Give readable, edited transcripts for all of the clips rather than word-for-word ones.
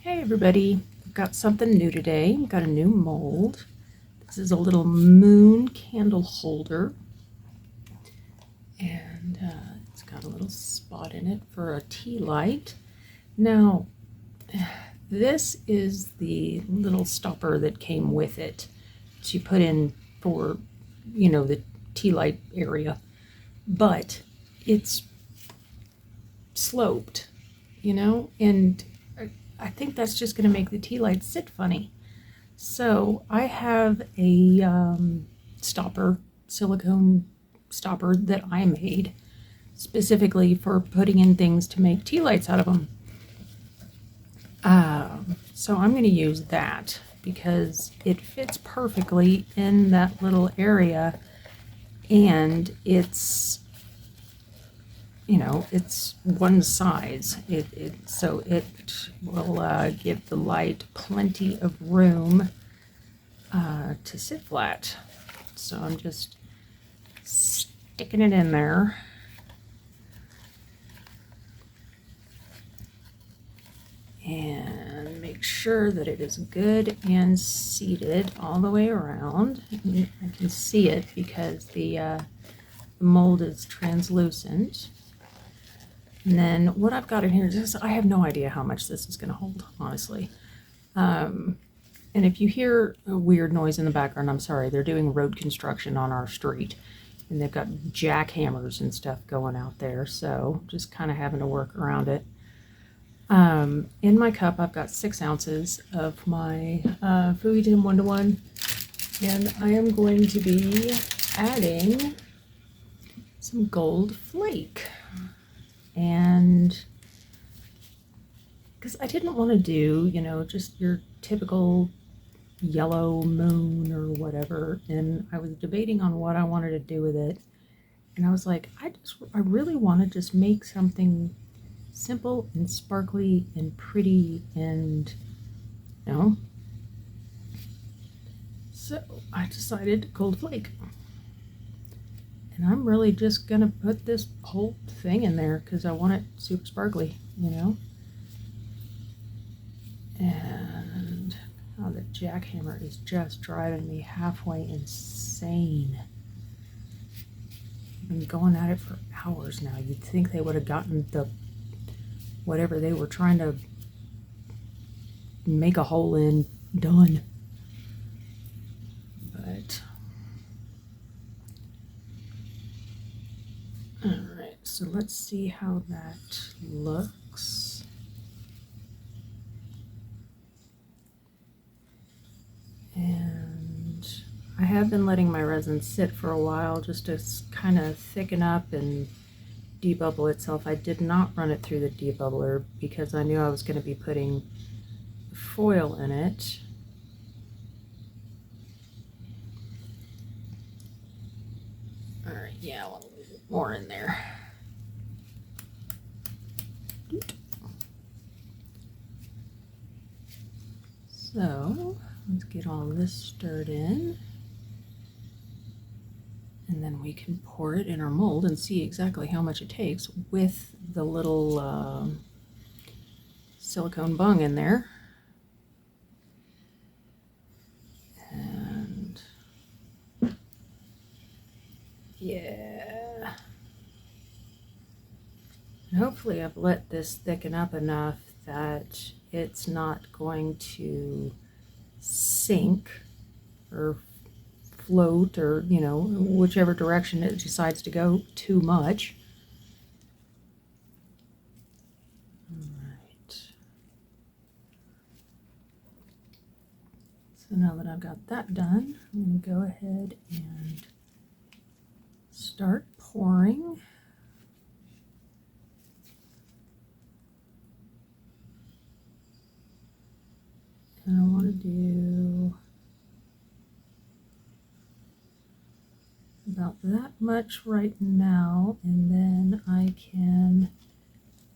Hey everybody, I've got something new today. I've got a new mold. This is a little moon candle holder, and it's got a little spot in it for a tea light. Now, this is the little stopper that came with it to put in for, the tea light area, but it's sloped, and I think that's just going to make the tea light sit funny. So I have a stopper, silicone stopper that I made specifically for putting in things to make tea lights out of them. So I'm going to use that because it fits perfectly in that little area, and it's it's one size. So it will give the light plenty of room to sit flat. So I'm just sticking it in there. And make sure that it is good and seated all the way around. I can see it because the mold is translucent. And then what I've got in here is I have no idea how much this is going to hold, honestly. And if you hear a weird noise in the background, I'm sorry. They're doing road construction on our street, and they've got jackhammers and stuff going out there, so just kind of having to work around it. In my cup, I've got 6 ounces of my Fujitim 1-to-1, and I am going to be adding some gold flake. And because I didn't want to do, just your typical yellow moon or whatever, and I was debating on what I wanted to do with it, and I was like, I really want to just make something simple and sparkly and pretty, and so I decided gold flake. And I'm really just gonna put this whole thing in there because I want it super sparkly, And the jackhammer is just driving me halfway insane. I've been going at it for hours now. You'd think they would have gotten the whatever they were trying to make a hole in done. But alright, so let's see how that looks. And I have been letting my resin sit for a while just to kind of thicken up and debubble itself. I did not run it through the debubbler because I knew I was going to be putting foil in it. Alright, yeah, a little bit more in there. So let's get all this stirred in, and then we can pour it in our mold and see exactly how much it takes with the little silicone bung in there. And yeah, and hopefully I've let this thicken up enough that it's not going to sink or float or whichever direction it decides to go too much. Alright, so now that I've got that done, I'm going to go ahead and start pouring. And I want to do about that much right now, and then I can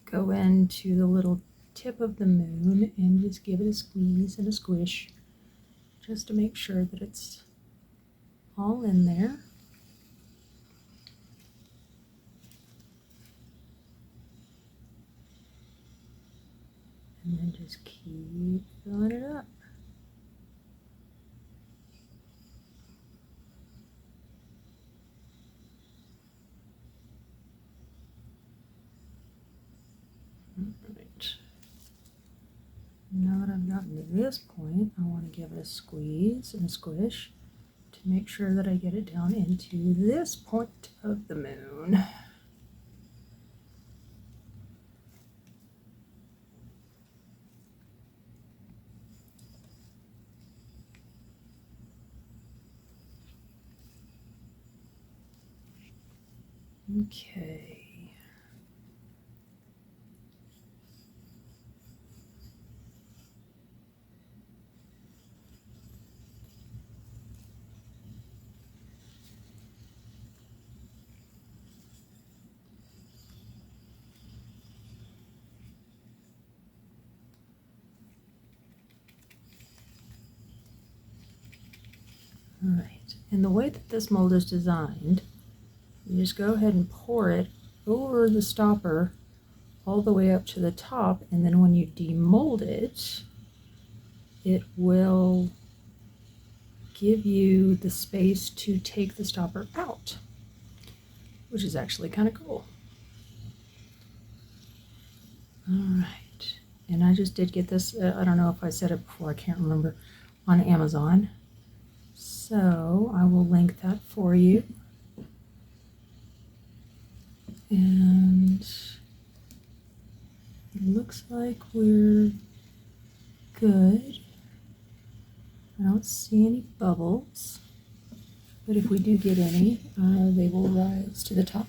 go into the little tip of the moon and just give it a squeeze and a squish just to make sure that it's all in there. And then just keep filling it up. Alright. Now that I've gotten to this point, I want to give it a squeeze and a squish to make sure that I get it down into this point of the moon. Okay. All right, and the way that this mold is designed, you just go ahead and pour it over the stopper all the way up to the top, and then when you demold it, it will give you the space to take the stopper out, which is actually kind of cool. All right, and I just did get this, I don't know if I said it before, I can't remember, on Amazon. So I will link that for you. And it looks like we're good. I don't see any bubbles, but if we do get any, they will rise to the top.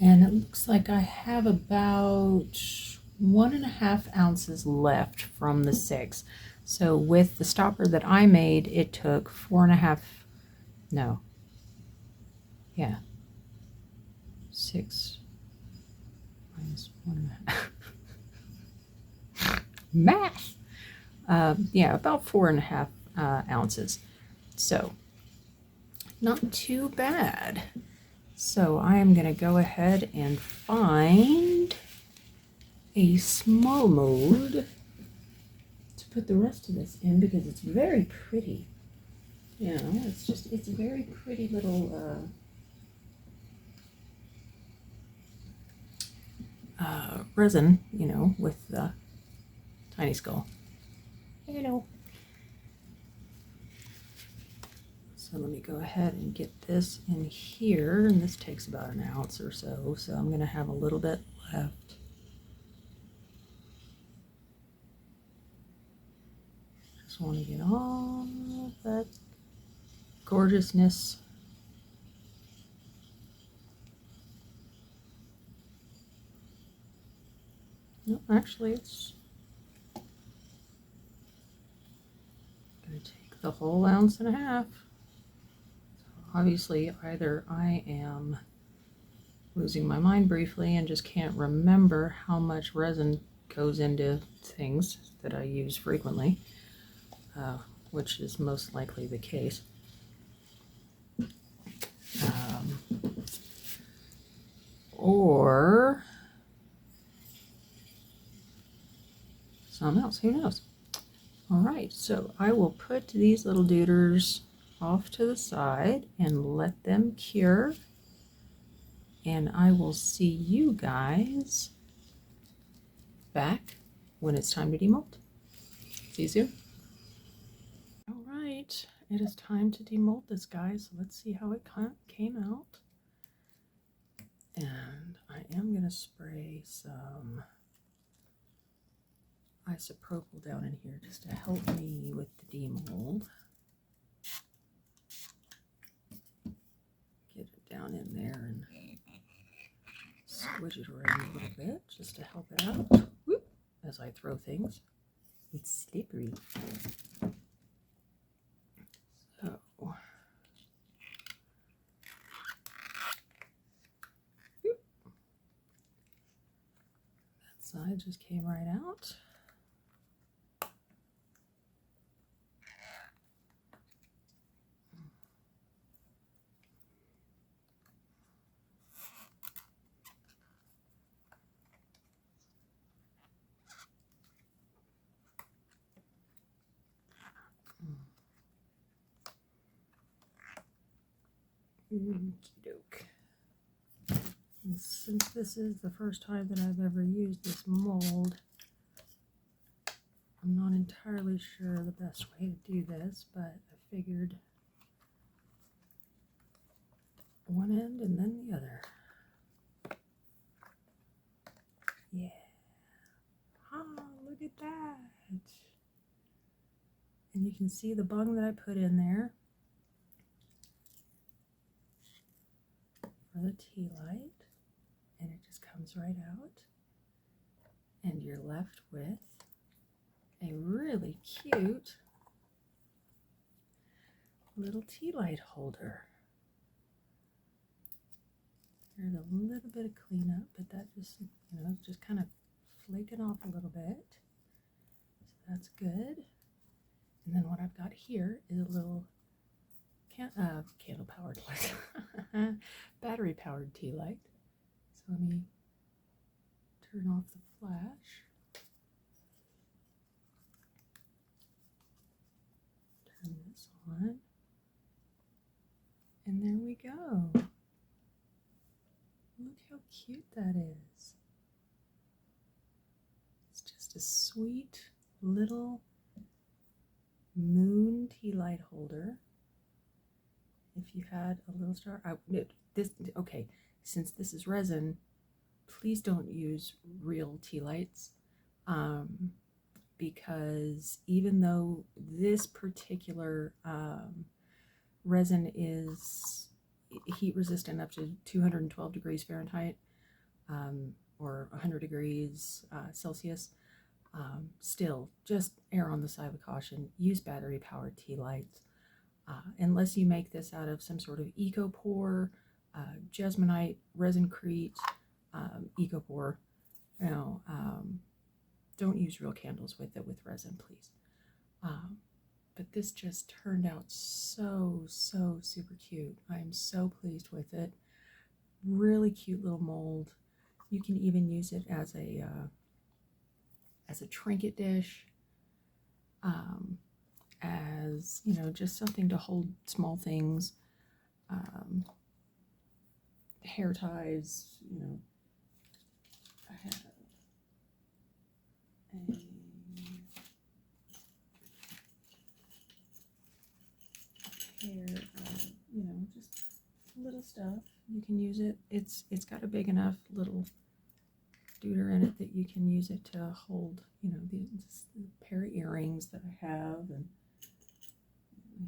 And it looks like I have about 1.5 ounces left from the 6. So with the stopper that I made, it took 4.5, no, yeah, 6 minus 1.5. Math! Yeah, about 4.5 ounces. So not too bad. So I am going to go ahead and find a small mold to put the rest of this in, because it's very pretty. You know, it's a very pretty little resin, you know, with the tiny skull. You know. So let me go ahead and get this in here, and this takes about 1 ounce or so, so I'm going to have a little bit left. Just want to get all of that gorgeousness. No, actually it's going to take the whole 1.5 ounces. Obviously, either I am losing my mind briefly and just can't remember how much resin goes into things that I use frequently, which is most likely the case. Or something else, who knows? All right, so I will put these little duders off to the side and let them cure, and I will see you guys back when it's time to demold. See you soon. All right, it is time to demold this guy, so let's see how it came out. And I am going to spray some isopropyl down in here just to help me with the demold. Get it down in there and squish it around a little bit just to help it out. Whoop, as I throw things. It's slippery. So, whoop. That side just came right out. Okey-doke. And since this is the first time that I've ever used this mold, I'm not entirely sure the best way to do this, but I figured one end and then the other. Yeah. Ah, look at that. And you can see the bung that I put in there for the Tealight, and it just comes right out, and you're left with a really cute little Tealight holder. There's a little bit of cleanup, but that just, just kind of flaking off a little bit. So that's good. And then what I've got here is a little candle-powered, battery-powered Tealight. So let me turn off the flash. Turn this on. And there we go. Look how cute that is. It's just a sweet little moon Tealight holder. If you had a little star, okay, since this is resin, please don't use real Tealights, because even though this particular resin is heat resistant up to 212 degrees Fahrenheit, or 100 degrees Celsius, still just err on the side of caution. Use battery powered Tealights, unless you make this out of some sort of EcoPore, Jasmonite, RevCritter, EcoPore. Don't use real candles with it with resin, please. But this just turned out so super cute. I'm so pleased with it. Really cute little mold. You can even use it as a trinket dish, as just something to hold small things, hair ties. I have a pair of, just little stuff. You can use it. It's got a big enough little deuter in it that you can use it to hold, this pair of earrings that I have, and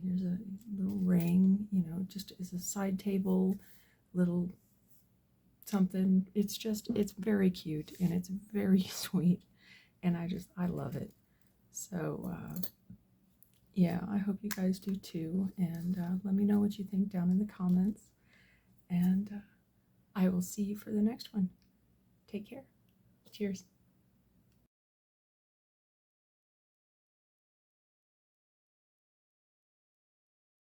here's a little ring, just as a side table, little something. It's very cute, and it's very sweet, and I love it. So yeah, I hope you guys do too, and let me know what you think down in the comments, and I will see you for the next one. Take care. Cheers.